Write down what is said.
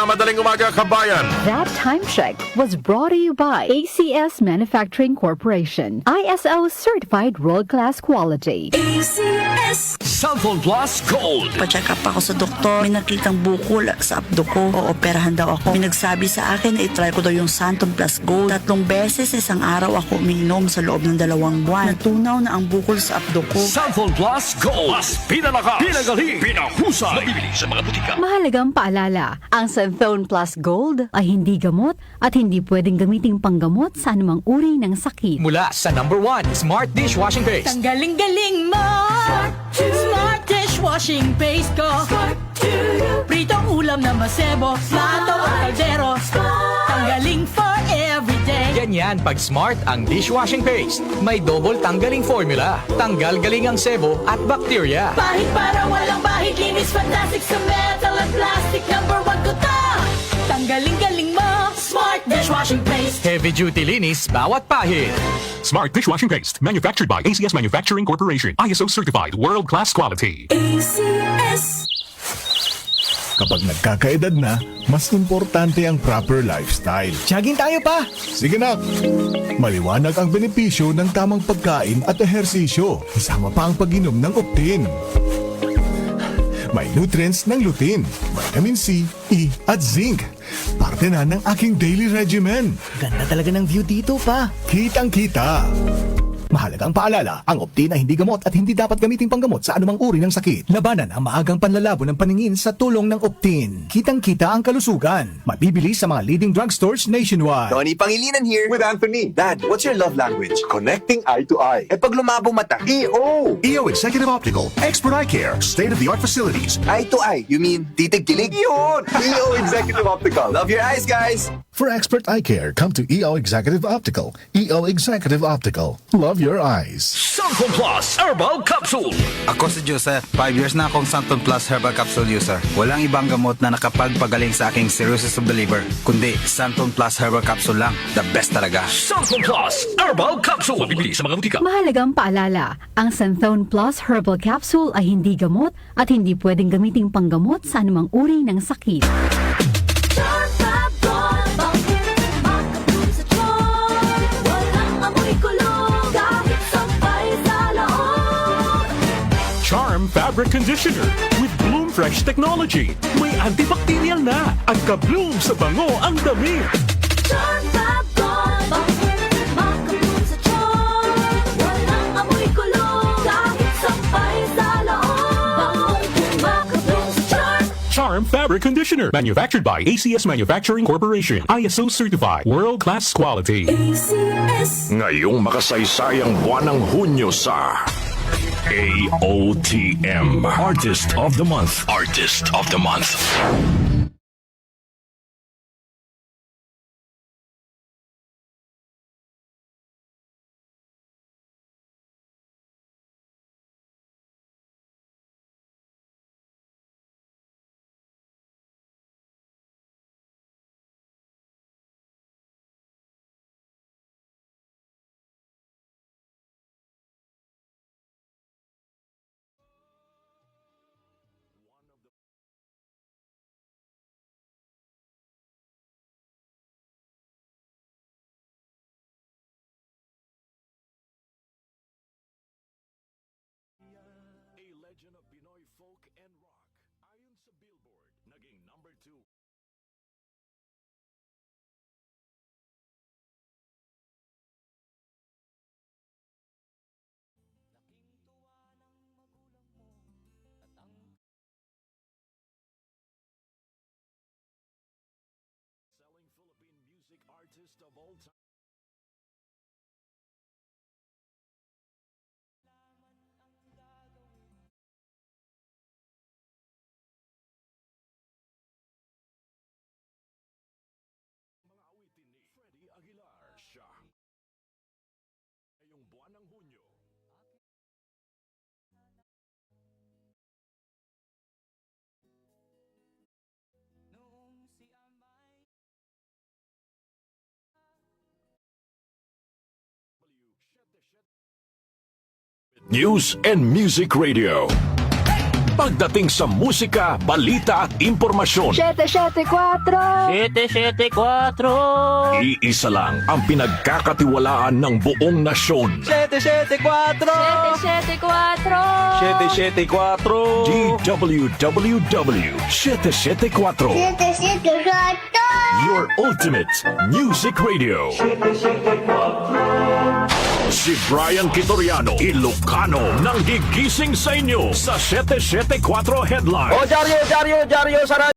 Madaling umaga, kabayan. That time check was brought to you by ACS Manufacturing Corporation. ISO certified world-class quality. ACS Cellphone Plus Gold. Pa-check up ako sa doktor. May nakitang bukol sa abdo ko. Ooperahan daw ako. May nagsabi sa akin na itry ko daw yung Santon Plus Gold. 3 beses isang araw ako umiinom sa loob ng 2 buwan. Natunaw na ang bukol sa abdo ko. Cellphone Plus Gold. Mas pinalakas, pinagaling, pinahusay. Mabibili sa mga butika. Mahalagang paalala, ang Santhone Plus Gold ay hindi gamot at hindi pwedeng gamiting panggamot sa anumang uri ng sakit. Mula sa #1 Smart Dishwashing Paste. Ang galing-galing mo! Smart dishwashing paste ko! Pritong ulam na masebo, plato o kaldero. Tanggaling for everyday. Ganyan pag Smart ang dishwashing paste. May double tanggaling formula. Tanggal galing ang sebo at bakterya. Bahid para walang bahid, linis fantastic sa metal at plastic. #1 ko to! Tanggaling-galing mo! Smart dishwashing paste. Heavy duty linis bawat pahid. Smart Dishwashing Paste, manufactured by ACS Manufacturing Corporation. ISO certified, world-class quality. ACS. Kapag nagkakaedad na, mas importante ang proper lifestyle. Jogging tayo pa! Sige na! Maliwanag ang benepisyo ng tamang pagkain at ehersisyo. Kasama pa ang pag-inom ng Optin. May nutrients ng lutein, vitamin C, E at zinc. Parte na ng aking daily regimen. Ganda talaga ng view dito pa. Kitang-kita. Mahalagang paalala, ang Optin ay hindi gamot at hindi dapat gamiting panggamot sa anumang uri ng sakit. Labanan ang maagang panlalabo ng paningin sa tulong ng Optin. Kitang-kita ang kalusugan. Mabibili sa mga leading drugstores nationwide. Tony Pangilinan here. With Anthony. Dad, what's your love language? Connecting eye to eye. Eh pag lumabo mata. EO! EO Executive Optical, expert eye care, state-of-the-art facilities. Eye to eye, you mean titig-kilig? Yun! EO Executive Optical. Love your eyes, guys! For expert eye care, come to EO Executive Optical. EO Executive Optical. Love your eyes. Cellphone Plus Herbal Capsule. Ako si Joseph. 5 years na akong Santon Plus Herbal Capsule user. Walang ibang gamot na nakapagpagaling sa aking cirrhosis of the liver, kundi Santon Plus Herbal Capsule lang. The best talaga. Cellphone Plus Herbal Capsule. Mabibili sa mga butika. Mahalagang paalala, ang Santhone Plus Herbal Capsule ay hindi gamot at hindi pwedeng gamiting panggamot sa anumang uri ng sakit. Charm Fabric Conditioner with Bloom Fresh Technology. May antibacterial na at ka-bloom sa bango ang damit. Charm Fabric Conditioner, manufactured by ACS Manufacturing Corporation. ISO certified, world-class quality. Ngayong makasaysayang buwan ng Hunyo sa AOTM Artist of the Month. Artist of the Month. Legend of Pinoy folk and rock. Ayon sa Billboard, naging number 2. Selling Philippine music artist of all time. Freddie Aguilar siya. Ngayong buwan ng Hunyo. News and Music Radio. Pagdating sa musika, balita at impormasyon, 774. iisa lang ang pinagkakatiwalaan ng buong nasyon. 774. DWWW 774. Your ultimate music radio. Si Brian Kitoriano, Ilocano, nang gigising sa inyo sa 774 Headline. Dario, sa